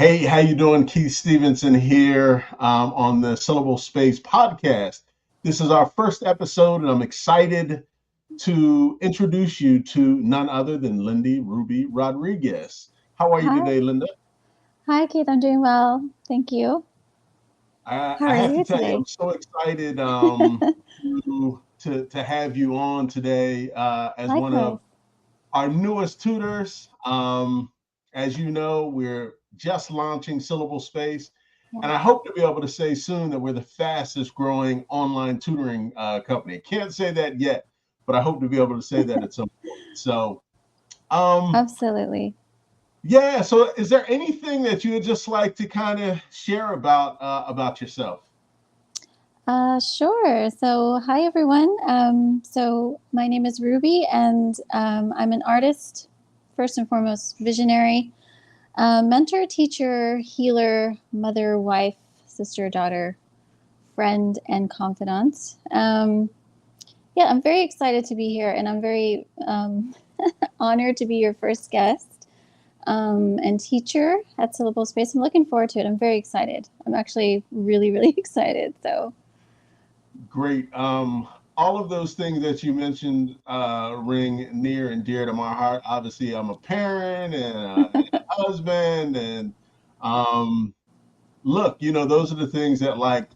Hey, how you doing? Keith Stevenson here on the Syllable Space podcast. This is our first episode, and I'm excited to introduce you to none other than Lindy Ruby Rodriguez. How are you Hi, today, Linda? hi, Keith. I'm doing well. Thank you. I, How I are have to you tell you, I'm today? so excited to have you on today as one Likewise. of our newest tutors. As you know, we're just launching Syllable Space, and Yes. I hope to be able to say soon that we're the fastest growing online tutoring company. Can't say that yet, but I hope to be able to say that at some point. So, um, Absolutely. yeah. So, is there anything that you would just like to kind of share about yourself? Sure. So, hi, everyone. My name is Ruby, and I'm an artist, first and foremost, visionary, mentor, teacher, healer, mother, wife, sister, daughter, friend, and confidant. Yeah, I'm very excited to be here, and I'm very honored to be your first guest. And teacher at Syllable Space. I'm looking forward to it. I'm very excited. I'm actually really, really excited. So, Great. All of those things that you mentioned ring near and dear to my heart. Obviously, I'm a parent and a husband, and um, look, those are the things that like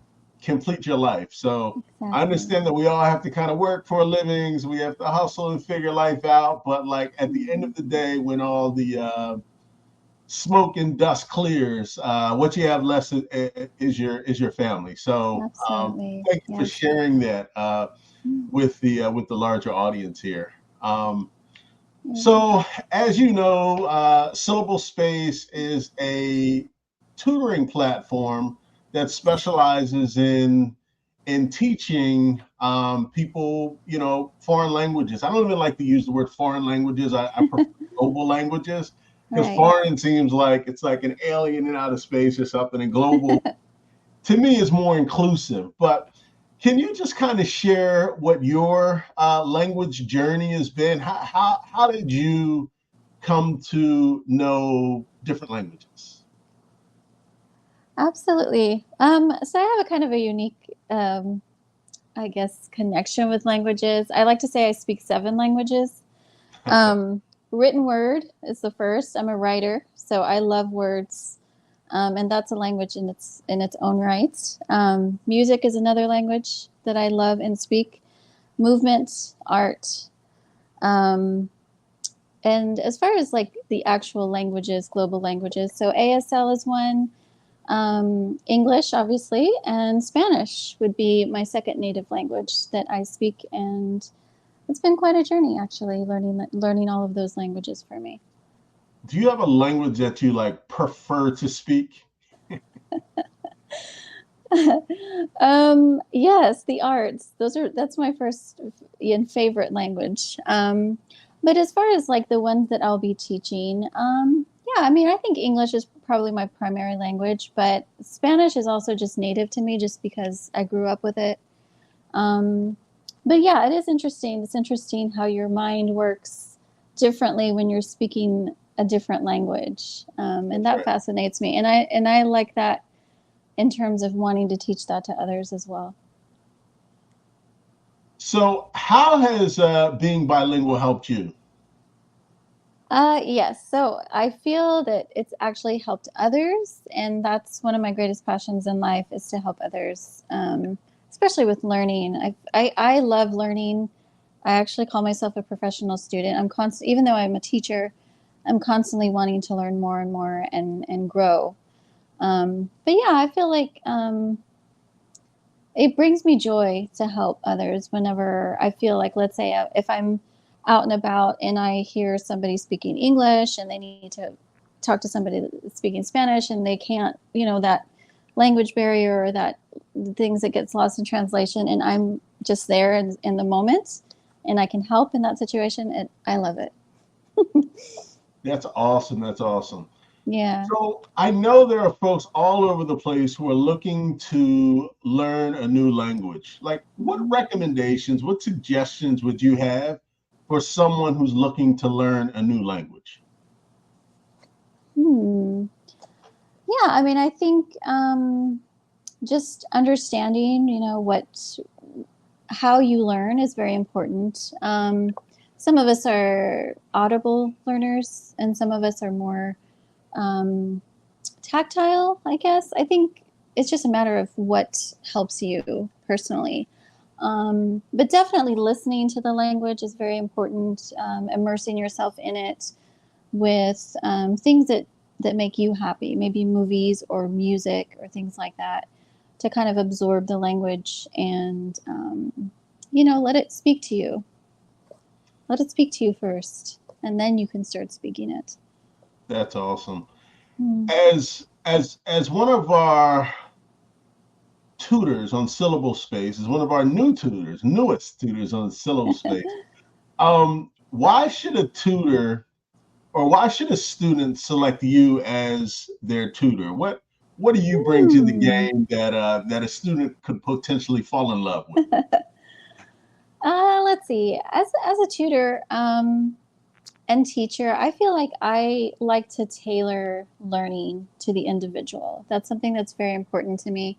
complete your life. So I exactly. understand that we all have to kind of work for a livings. We have to hustle and figure life out. But like at the end of the day, when all the smoke and dust clears, what you have left is your family. So Absolutely. thank you for Yes. sharing that with the larger audience here. Um, Mm. so as you know, Syllable Space is a tutoring platform that specializes in teaching people, foreign languages. I don't even like to use the word foreign languages. I prefer global languages because Right. foreign seems like it's like an alien in outer space or something, and global to me is more inclusive. But can you just kind of share what your language journey has been? How did you come to know different languages? Absolutely. So, I have a kind of a unique, I guess, connection with languages. I like to say I speak seven languages. Um, Written word is the first. I'm a writer, so I love words. And that's a language in its own right. Music is another language that I love and speak. Movement, art, um, and as far as like the actual languages, global languages, so ASL is one. English, obviously, and Spanish would be my second native language that I speak, and it's been quite a journey actually learning all of those languages for me. Do you have a language that you like prefer to speak? Yes, the arts. That's my first and favorite language. But as far as like the ones that I'll be teaching, yeah, I mean, I think English is probably my primary language, but Spanish is also just native to me, just because I grew up with it. Um, but yeah, it is interesting. It's interesting how your mind works differently when you're speaking a different language, and That's that right. fascinates me. And I like that in terms of wanting to teach that to others as well. So, how has being bilingual helped you? Yes, so I feel that it's actually helped others, and that's one of my greatest passions in life is to help others, especially with learning. I love learning. I actually call myself a professional student. Even though I'm a teacher, I'm constantly wanting to learn more and more and grow. But yeah, I feel like it brings me joy to help others whenever I feel like, let's say, if I'm out and about and I hear somebody speaking English and they need to talk to somebody speaking Spanish and they can't, that language barrier or that things that gets lost in translation, and I'm just there in the moment and I can help in that situation, I love it. That's awesome. That's awesome. Yeah. So I know there are folks all over the place who are looking to learn a new language. Like, what Mhm. recommendations, what suggestions would you have for someone who's looking to learn a new language? Hmm. Yeah, I mean, I think just understanding, how you learn is very important. Some of us are audible learners, and some of us are more um, tactile, I guess. I think it's just a matter of what helps you personally. But definitely listening to the language is very important, immersing yourself in it with things that make you happy, maybe movies or music or things like that, to kind of absorb the language and let it speak to you. Let it speak to you first, and then you can start speaking it. That's awesome. Mm. As one of our tutors on Syllable Space, is one of our newest tutors on Syllable Space. Why should a tutor or why should a student select you as their tutor? What do you bring to the Hmm. game that a student could potentially fall in love with? Let's see. As a tutor and teacher, I feel like I like to tailor learning to the individual. That's something that's very important to me.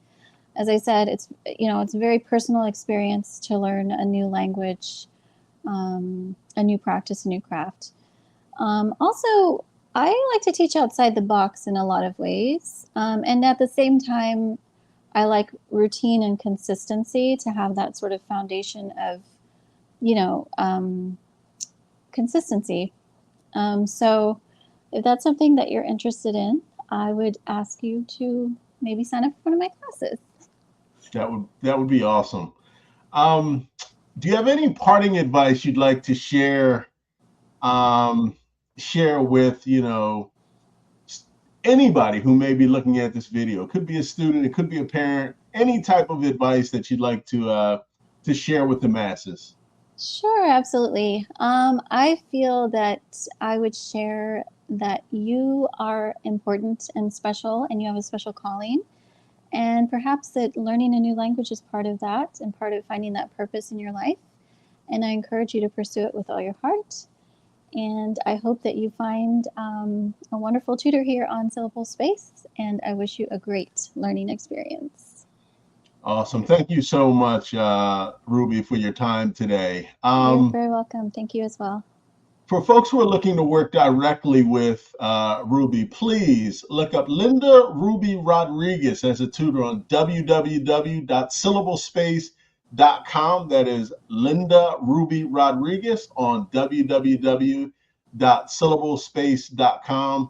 As I said, it's a very personal experience to learn a new language, a new practice, a new craft. Also, I like to teach outside the box in a lot of ways, and at the same time, I like routine and consistency to have that sort of foundation of you know um, consistency. So, if that's something that you're interested in, I would ask you to maybe sign up for one of my classes. That would be awesome. Um, do you have any parting advice you'd like to um, share with anybody who may be looking at this video? It could be a student, it could be a parent. Any type of advice that you'd like to share with the masses? Sure, absolutely. I feel that I would share that you are important and special, and you have a special calling. And perhaps that learning a new language is part of that and part of finding that purpose in your life. And I encourage you to pursue it with all your heart. And I hope that you find a wonderful tutor here on Syllable Space. And I wish you a great learning experience. Awesome. Thank you so much, Ruby, for your time today. You're very welcome. Thank you as well. For folks who are looking to work directly with Ruby, please look up Linda Ruby Rodriguez as a tutor on www.syllablespace.com. That is Linda Ruby Rodriguez on www.syllablespace.com.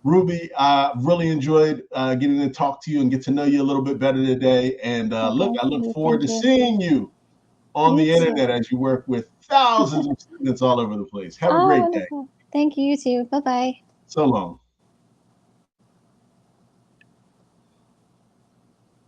Ruby, I really enjoyed getting to talk to you and get to know you a little bit better today. And Okay, I look forward thank to you. seeing you on You the too. internet as you work with thousands of students all over the place. Have a Oh, great day. wonderful. Thank you, you too. Bye bye. So long.